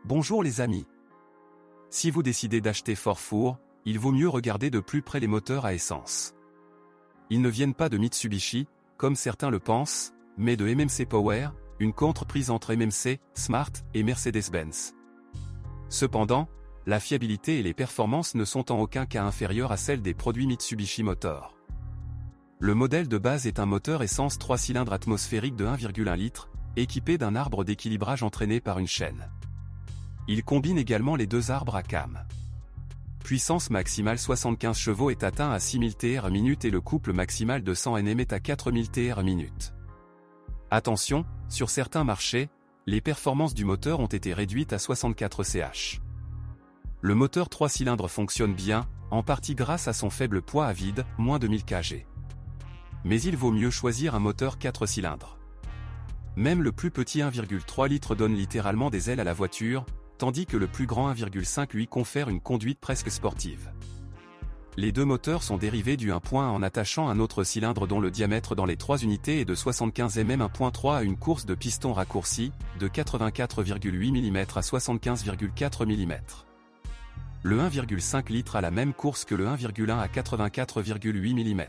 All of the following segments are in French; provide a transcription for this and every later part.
Bonjour les amis. Si vous décidez d'acheter Forfour, il vaut mieux regarder de plus près les moteurs à essence. Ils ne viennent pas de Mitsubishi, comme certains le pensent, mais de MMC Power, une contreprise entre MMC, Smart et Mercedes-Benz. Cependant, la fiabilité et les performances ne sont en aucun cas inférieures à celles des produits Mitsubishi Motors. Le modèle de base est un moteur essence 3 cylindres atmosphérique de 1,1 litre, équipé d'un arbre d'équilibrage entraîné par une chaîne. Il combine également les deux arbres à cam. Puissance maximale 75 chevaux est atteint à 6000 Tr/min et le couple maximal de 100 Nm est à 4000 Tr/min. Attention, sur certains marchés, les performances du moteur ont été réduites à 64 ch. Le moteur 3 cylindres fonctionne bien, en partie grâce à son faible poids à vide, moins de 1000 kg. Mais il vaut mieux choisir un moteur 4 cylindres. Même le plus petit 1,3 litres donne littéralement des ailes à la voiture, tandis que le plus grand 1,5 lui confère une conduite presque sportive. Les deux moteurs sont dérivés du 1 point en attachant un autre cylindre dont le diamètre dans les trois unités est de 75 mm 1.3 à une course de piston raccourci, de 84,8 mm à 75,4 mm. Le 1,5 litres a la même course que le 1,1 à 84,8 mm.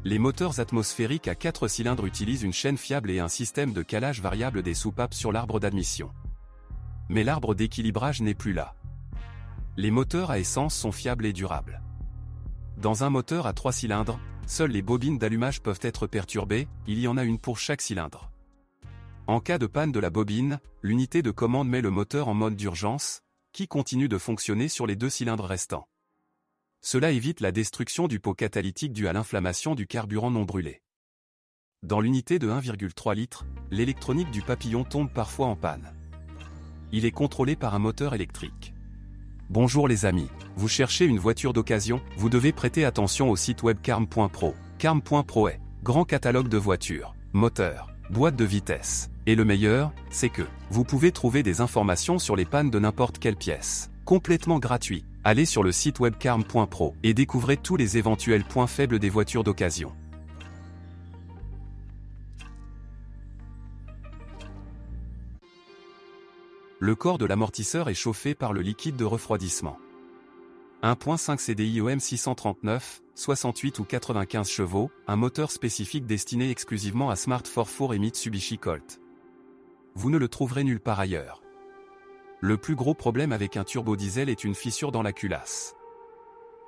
Les moteurs atmosphériques à 4 cylindres utilisent une chaîne fiable et un système de calage variable des soupapes sur l'arbre d'admission. Mais l'arbre d'équilibrage n'est plus là. Les moteurs à essence sont fiables et durables. Dans un moteur à 3 cylindres, seules les bobines d'allumage peuvent être perturbées, il y en a une pour chaque cylindre. En cas de panne de la bobine, l'unité de commande met le moteur en mode d'urgence, qui continue de fonctionner sur les deux cylindres restants. Cela évite la destruction du pot catalytique due à l'inflammation du carburant non brûlé. Dans l'unité de 1,3 litres, l'électronique du papillon tombe parfois en panne. Il est contrôlé par un moteur électrique. Bonjour les amis, vous cherchez une voiture d'occasion, vous devez prêter attention au site web carm.pro. Carm.pro est grand catalogue de voitures, moteurs, boîtes de vitesse. Et le meilleur, c'est que vous pouvez trouver des informations sur les pannes de n'importe quelle pièce. Complètement gratuit. Allez sur le site web carm.pro et découvrez tous les éventuels points faibles des voitures d'occasion. Le corps de l'amortisseur est chauffé par le liquide de refroidissement. 1.5 CDI OM 639, 68 ou 95 chevaux, un moteur spécifique destiné exclusivement à Smart Forfour et Mitsubishi Colt. Vous ne le trouverez nulle part ailleurs. Le plus gros problème avec un turbodiesel est une fissure dans la culasse.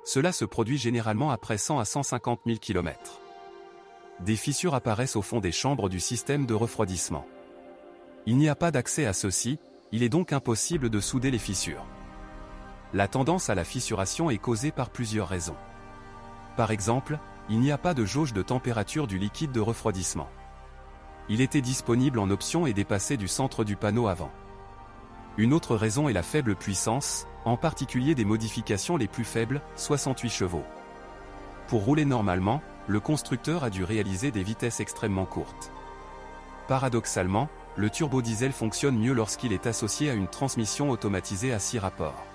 Cela se produit généralement après 100 à 150 000 km. Des fissures apparaissent au fond des chambres du système de refroidissement. Il n'y a pas d'accès à ceux-ci, il est donc impossible de souder les fissures. La tendance à la fissuration est causée par plusieurs raisons. Par exemple, il n'y a pas de jauge de température du liquide de refroidissement. Il était disponible en option et dépassait du centre du panneau avant. Une autre raison est la faible puissance, en particulier des modifications les plus faibles, 68 chevaux. Pour rouler normalement, le constructeur a dû réaliser des vitesses extrêmement courtes. Paradoxalement, le turbodiesel fonctionne mieux lorsqu'il est associé à une transmission automatisée à 6 rapports.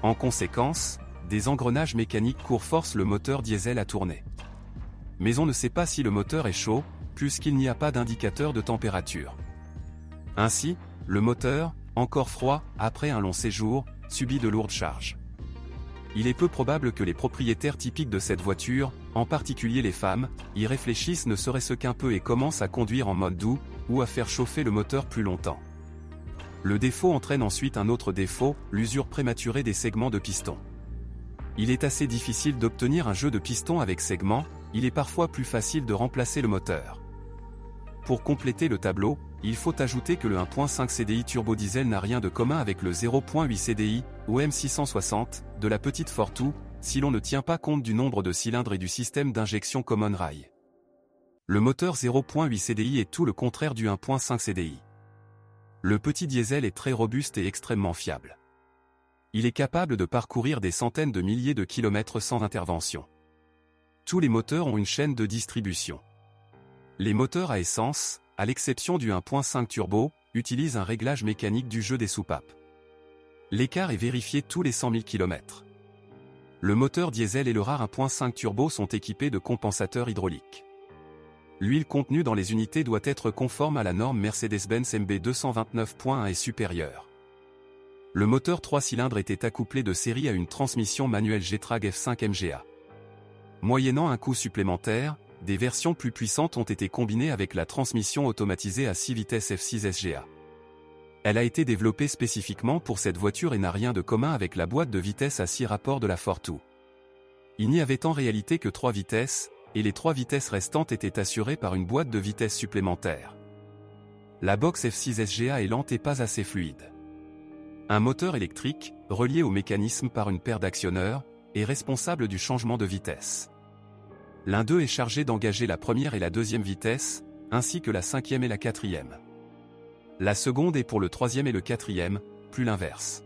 En conséquence, des engrenages mécaniques courts forcent le moteur diesel à tourner. Mais on ne sait pas si le moteur est chaud, puisqu'il n'y a pas d'indicateur de température. Ainsi, le moteur, encore froid, après un long séjour, subit de lourdes charges. Il est peu probable que les propriétaires typiques de cette voiture, en particulier les femmes, y réfléchissent ne serait-ce qu'un peu et commencent à conduire en mode doux, ou à faire chauffer le moteur plus longtemps. Le défaut entraîne ensuite un autre défaut, l'usure prématurée des segments de piston. Il est assez difficile d'obtenir un jeu de piston avec segments, il est parfois plus facile de remplacer le moteur. Pour compléter le tableau, il faut ajouter que le 1.5 CDI turbodiesel n'a rien de commun avec le 0.8 CDI, ou M660, de la petite Fortwo, si l'on ne tient pas compte du nombre de cylindres et du système d'injection Common Rail. Le moteur 0.8 CDI est tout le contraire du 1.5 CDI. Le petit diesel est très robuste et extrêmement fiable. Il est capable de parcourir des centaines de milliers de kilomètres sans intervention. Tous les moteurs ont une chaîne de distribution. Les moteurs à essence, à l'exception du 1.5 turbo, utilisent un réglage mécanique du jeu des soupapes. L'écart est vérifié tous les 100 000 km. Le moteur diesel et le rare 1.5 turbo sont équipés de compensateurs hydrauliques. L'huile contenue dans les unités doit être conforme à la norme Mercedes-Benz MB 229.1 et supérieure. Le moteur 3 cylindres était accouplé de série à une transmission manuelle Getrag F5 MGA. Moyennant un coût supplémentaire, des versions plus puissantes ont été combinées avec la transmission automatisée à 6 vitesses F6 SGA. Elle a été développée spécifiquement pour cette voiture et n'a rien de commun avec la boîte de vitesses à 6 rapports de la Fortwo. Il n'y avait en réalité que 3 vitesses, et les 3 vitesses restantes étaient assurées par une boîte de vitesses supplémentaire. La box F6 SGA est lente et pas assez fluide. Un moteur électrique, relié au mécanisme par une paire d'actionneurs, est responsable du changement de vitesse. L'un d'eux est chargé d'engager la première et la deuxième vitesse, ainsi que la cinquième et la quatrième. La seconde est pour le troisième et le quatrième, plus l'inverse.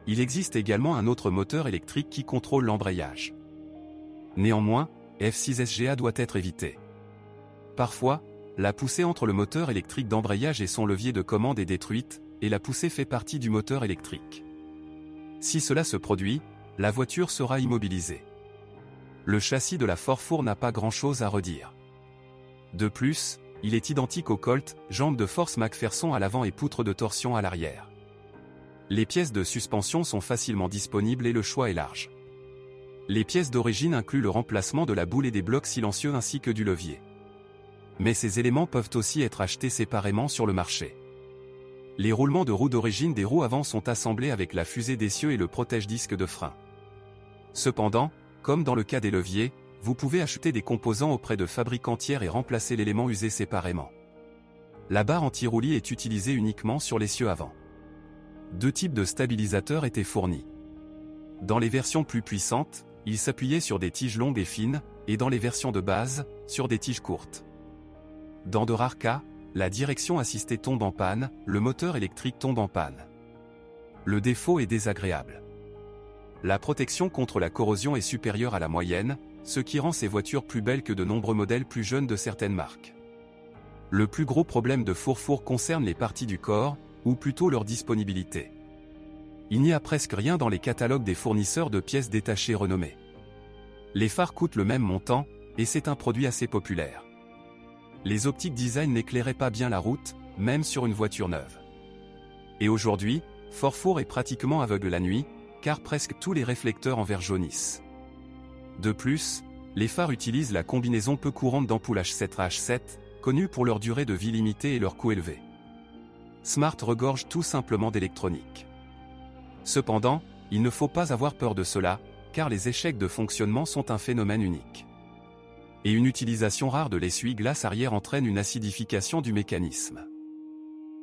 Il existe également un autre moteur électrique qui contrôle l'embrayage. Néanmoins, F6 SGA doit être évité. Parfois, la poussée entre le moteur électrique d'embrayage et son levier de commande est détruite, et la poussée fait partie du moteur électrique. Si cela se produit, la voiture sera immobilisée. Le châssis de la Forfour n'a pas grand-chose à redire. De plus, il est identique au Colt, jambes de force McPherson à l'avant et poutre de torsion à l'arrière. Les pièces de suspension sont facilement disponibles et le choix est large. Les pièces d'origine incluent le remplacement de la boule et des blocs silencieux ainsi que du levier. Mais ces éléments peuvent aussi être achetés séparément sur le marché. Les roulements de roues d'origine des roues avant sont assemblés avec la fusée d'essieu et le protège-disque de frein. Cependant, comme dans le cas des leviers, vous pouvez acheter des composants auprès de fabricants tiers et remplacer l'élément usé séparément. La barre anti-roulis est utilisée uniquement sur l'essieu avant. 2 types de stabilisateurs étaient fournis. Dans les versions plus puissantes, ils s'appuyaient sur des tiges longues et fines, et dans les versions de base, sur des tiges courtes. Dans de rares cas, la direction assistée tombe en panne, le moteur électrique tombe en panne. Le défaut est désagréable. La protection contre la corrosion est supérieure à la moyenne, ce qui rend ces voitures plus belles que de nombreux modèles plus jeunes de certaines marques. Le plus gros problème de Forfour concerne les parties du corps, ou plutôt leur disponibilité. Il n'y a presque rien dans les catalogues des fournisseurs de pièces détachées renommés. Les phares coûtent le même montant, et c'est un produit assez populaire. Les optiques design n'éclairaient pas bien la route, même sur une voiture neuve. Et aujourd'hui, Forfour est pratiquement aveugle la nuit, car presque tous les réflecteurs en verre jaunissent. De plus, les phares utilisent la combinaison peu courante d'ampoules H7 à H7, connue pour leur durée de vie limitée et leur coût élevé. Smart regorge tout simplement d'électronique. Cependant, il ne faut pas avoir peur de cela, car les échecs de fonctionnement sont un phénomène unique. Et une utilisation rare de l'essuie-glace arrière entraîne une acidification du mécanisme.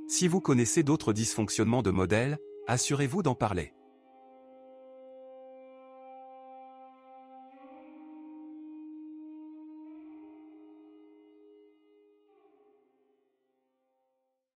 Si vous connaissez d'autres dysfonctionnements de modèle, assurez-vous d'en parler.